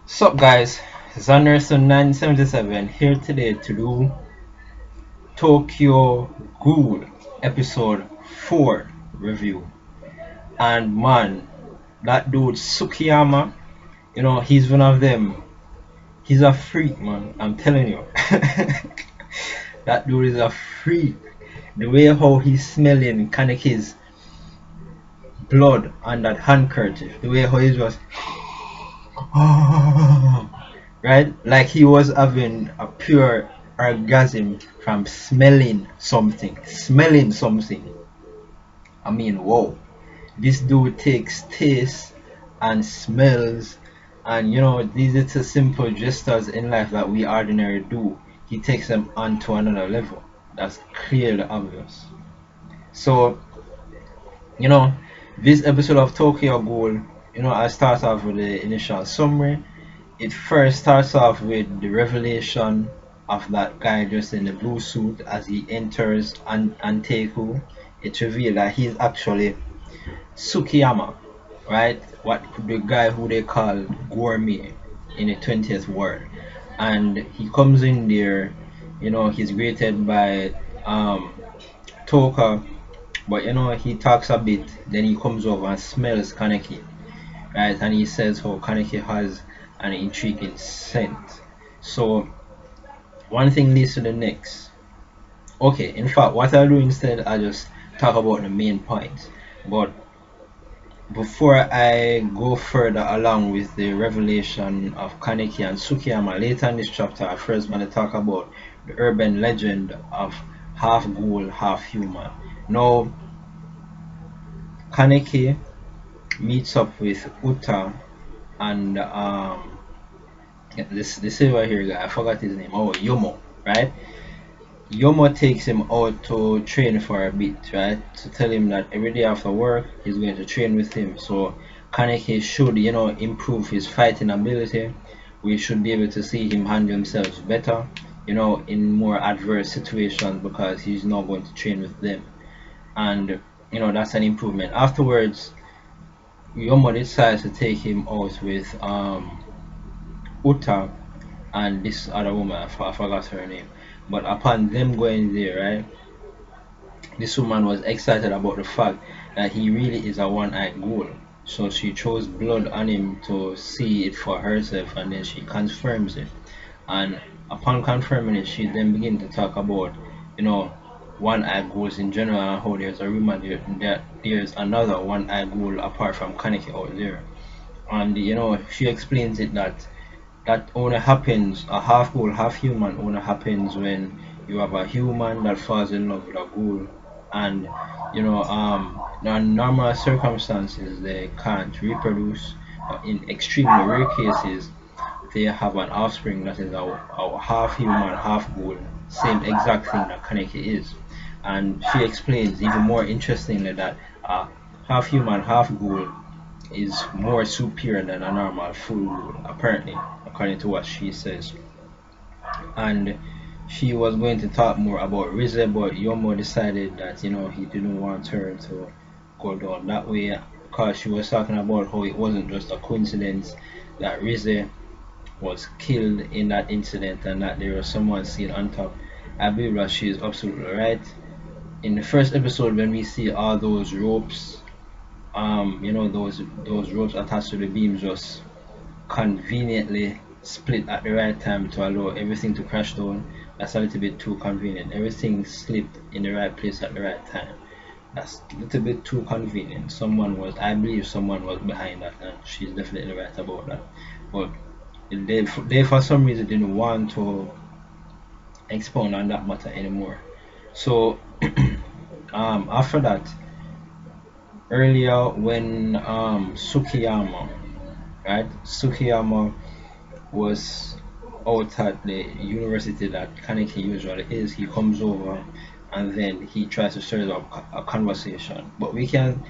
Sup guys, Zanderson 977 here today to do Tokyo Ghoul episode 4 review. And man, that dude Tsukiyama, he's one of them. He's a freak, man. I'm telling you. That dude is a freak. The way how he's smelling Kaneki's blood on that handkerchief, the way how he's just right? Like he was having a pure orgasm from smelling something. Smelling something. I mean, whoa. This dude takes taste and smells, and these are the simple gestures in life that we ordinarily do. He takes them onto another level. That's clearly obvious. So, you know, this episode of Tokyo Ghoul, I start off with the initial summary. It first starts off with the revelation of that guy dressed in the blue suit as he enters Anteku. It's revealed that he's actually Tsukiyama, right? What the guy who they call Gourmet in the 20th world. And he comes in there, he's greeted by Toka, but he talks a bit, then he comes over and smells Kaneki, right? And he says how Kaneki has an intriguing scent. So one thing leads to the next. Okay, in fact, what I'll do instead, I'll just talk about the main points. But before I go further along with the revelation of Kaneki and Tsukiyama later in this chapter, I first want to talk about the urban legend of half ghoul, half human. Now, Kaneki meets up with Uta and this silver hair guy, I forgot his name. Oh, Yomo, right? Yomo takes him out to train for a bit, right? To tell him that every day after work he's going to train with him. So Kaneki should, improve his fighting ability. We should be able to see him handle himself better, in more adverse situations because he's not going to train with them. And that's an improvement. Afterwards, Yomo decides to take him out with Uta and this other woman, I forgot her name. But upon them going there, right, this woman was excited about the fact that he really is a one-eyed ghoul. So she throws blood on him to see it for herself, and then she confirms it. And upon confirming it, she then begins to talk about, one-eyed ghouls in general and how there's a rumor that there's another one-eyed ghoul apart from Kaneki out there. And she explains it that only happens, a half ghoul half human only happens when you have a human that falls in love with a ghoul, and in normal circumstances they can't reproduce, but in extremely rare cases they have an offspring that is a half human half ghoul, same exact thing that Kaneki is. And she explains even more interestingly that half human half ghoul is more superior than a normal full ghoul, apparently, according to what she says. And she was going to talk more about Rize, but Yomo decided that he didn't want her to go down that way because she was talking about how it wasn't just a coincidence that Rize was killed in that incident and that there was someone seen on top. I believe that she is absolutely right. In the first episode, when we see all those ropes, those ropes attached to the beams just conveniently split at the right time to allow everything to crash down. That's a little bit too convenient. Everything slipped in the right place at the right time. That's a little bit too convenient. I believe someone was behind that, and she's definitely right about that. But they for some reason didn't want to expound on that matter anymore. So after that, earlier when Tsukiyama, right? Tsukiyama was out at the university that Kaneki usually is. He comes over and then he tries to stir up a conversation. But we can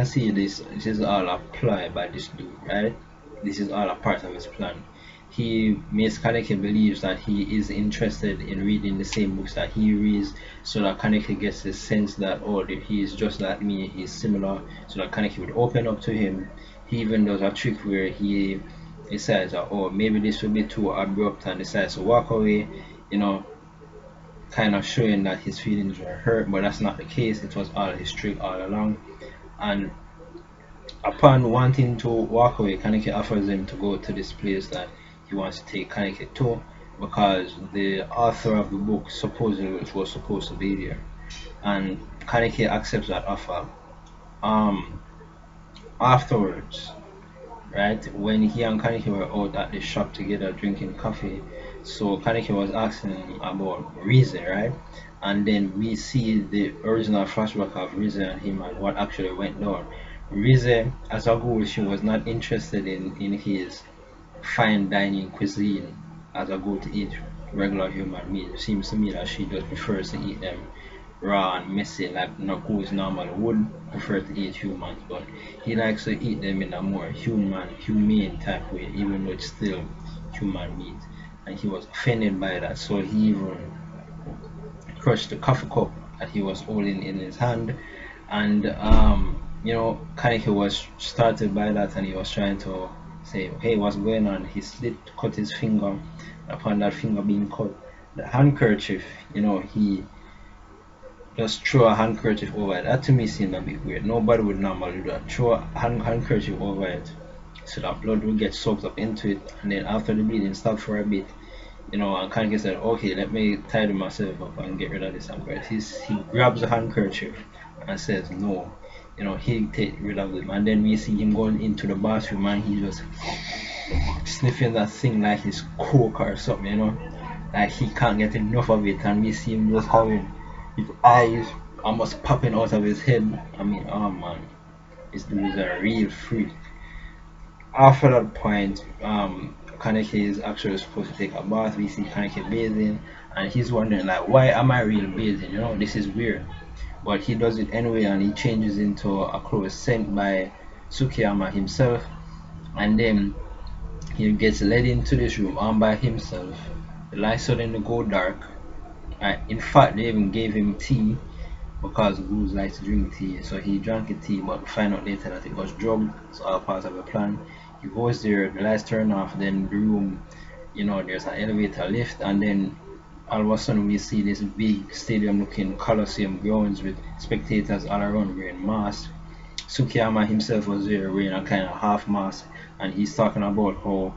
see this is all a ploy by this dude, right? This is all a part of his plan. He makes Kaneki believes that he is interested in reading the same books that he reads, so that Kaneki gets the sense that he is just like me, he's similar, so that Kaneki would open up to him. He even does a trick where he decides that, oh, maybe this will be too abrupt, and decides to walk away, you know, kind of showing that his feelings were hurt, but that's not the case. It was all his trick all along. And upon wanting to walk away, Kaneki offers him to go to this place that he wants to take Kaneki to, because the author of the book supposedly was supposed to be there. And Kaneki accepts that offer. Um, Afterwards, right, when he and Kaneki were out at the shop together drinking coffee, so Kaneki was asking him about Rize, right? And then we see the original flashback of Rize and him and what actually went down. Rize, as a ghoul, she was not interested in his fine dining cuisine as a ghoul to eat regular human meat. It seems to me that she just prefers to eat them raw and messy like ghouls normally would prefer to eat humans, but he likes to eat them in a more humane type way, even though it's still human meat. And he was offended by that, so he even crushed the coffee cup that he was holding in his hand. And Kaneki was startled by that, and he was trying to say, hey, what's going on? He cut his finger. Upon that finger being cut, the handkerchief, he just throw a handkerchief over it. That to me seemed a bit weird. Nobody would normally do that. Throw a handkerchief over it so that blood will get soaked up into it, and then after the bleeding stopped for a bit, and Kaneki said, okay, let me tidy myself up and get rid of this handkerchief. He grabs the handkerchief and says no, he'll take rid of it. And then we see him going into the bathroom and he just sniffing that thing like it's coke or something, like he can't get enough of it. And we see him just having his eyes almost popping out of his head. I mean, oh man, this dude is a real freak. After that point, Kaneki is actually supposed to take a bath. We see Kaneki bathing, and he's wondering like, why am I really bathing? This is weird. But he does it anyway, and he changes into a clothes sent by Tsukiyama himself, and then he gets led into this room all by himself. The lights suddenly go dark. In fact, they even gave him tea because ghouls like to drink tea. So he drank the tea, but we find out later that it was drugged. It's all part of the plan. He goes there, the lights turn off, then the room, there's an elevator lift, and then all of a sudden we see this big stadium looking coliseum grounds with spectators all around wearing masks. Tsukiyama himself was there wearing a kind of half mask, and he's talking about how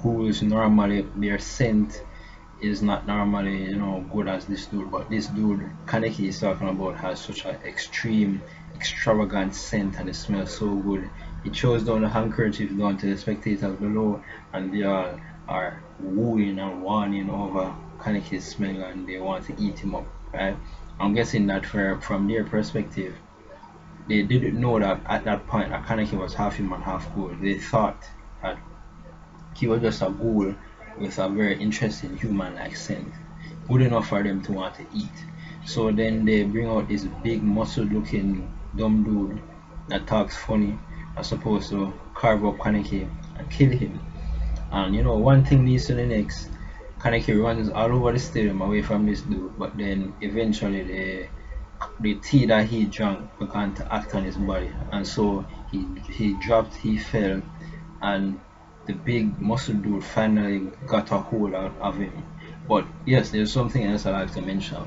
ghouls normally, their scent is not normally good as this dude, but this dude Kaneki is talking about has such an extreme extravagant scent, and it smells so good. He throws down the handkerchief down to the spectators below, and they all are wooing and warning over Kaneki's smell, and they want to eat him up, right? I'm guessing that from their perspective, they didn't know that at that point that Kaneki was half human, half ghoul. They thought that he was just a ghoul with a very interesting human-like scent, good enough for them to want to eat. So then they bring out this big muscle-looking dumb dude that talks funny, are supposed to carve up Kaneki and kill him. And one thing leads to the next. Kaneki runs all over the stadium away from this dude, but then eventually the tea that he drank began to act on his body, and so he dropped, he fell, and the big muscle dude finally got a hold of him. But yes, there's something else I like to mention.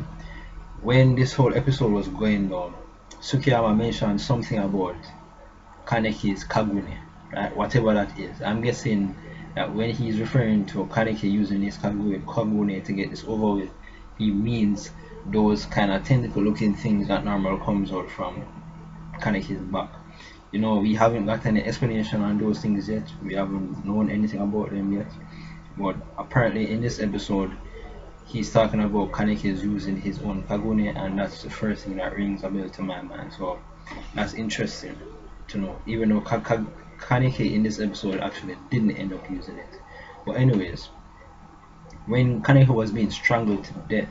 When this whole episode was going on, Tsukiyama mentioned something about Kaneki's Kagune, right? Whatever that is. I'm guessing that when he's referring to Kaneki using his Kagune to get this over with, he means those kind of tentacle looking things that normally comes out from Kaneki's back. We haven't got any explanation on those things yet. We haven't known anything about them yet. But apparently in this episode, he's talking about Kaneki is using his own Kagune, and that's the first thing that rings a bell to my mind. So that's interesting to know, even though Kaneki in this episode actually didn't end up using it. But anyways, when Kaneki was being strangled to death,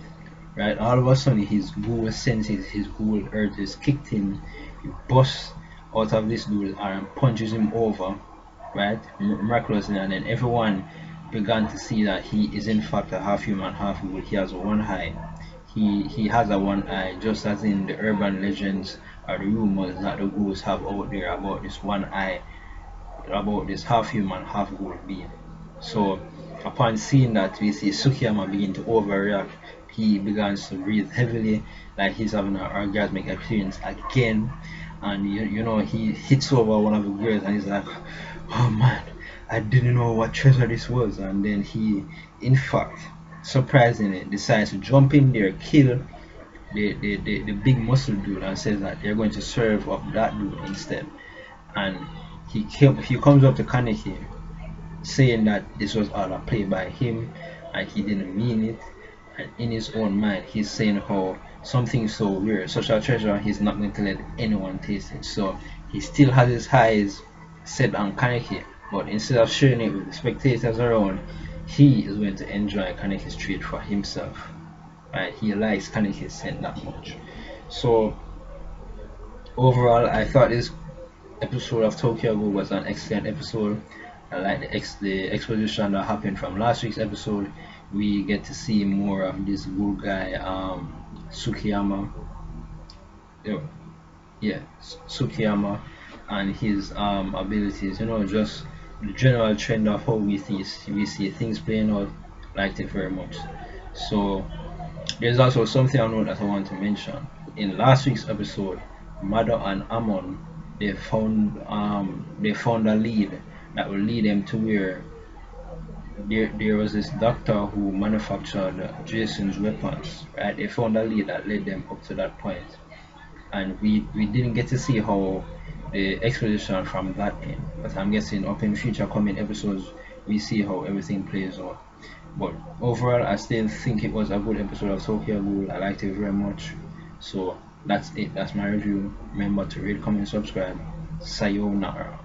right, all of a sudden his ghoul senses, his ghoul urges kicked in. He busts out of this dude's arm, punches him over, right, miraculously, and then everyone began to see that he is in fact a half human, half ghoul. He has one eye. He has a one eye, just as in the urban legends or the rumors that the ghouls have out there about this one eye about this half human, half ghoul being. So upon seeing that, we see Tsukiyama begin to overreact. He begins to breathe heavily, like he's having an orgasmic experience again. And he hits over one of the girls and he's like, "Oh man, I didn't know what treasure this was." And then he, in fact, surprisingly, decides to jump in there, kill the big muscle dude, and says that they're going to serve up that dude instead. And he comes up to Kaneki saying that this was all a play by him and he didn't mean it. And in his own mind, he's saying how something so rare, such a treasure, he's not going to let anyone taste it. So he still has his eyes set on Kaneki, but instead of sharing it with the spectators around, he is going to enjoy Kaneki's treat for himself. Right? He likes Kaneki's scent that much. So overall, I thought this episode of Tokyo Ghoul was an excellent episode. I like the exposition that happened from last week's episode. We get to see more of this ghoul guy, Tsukiyama. Yeah, yeah, Tsukiyama, and his abilities. Just the general trend of how we see things playing out. Liked it very much. So there's also something I know that I want to mention. In last week's episode, Mado and Amon, they found a lead that will lead them to where there was this doctor who manufactured Jason's weapons. Right? They found a lead that led them up to that point, and we didn't get to see how the expedition from that end. But I'm guessing up in future coming episodes, we see how everything plays out. But overall, I still think it was a good episode of Tokyo Ghoul. I liked it very much. So that's it. That's my review. Remember to rate, comment, subscribe. Sayonara.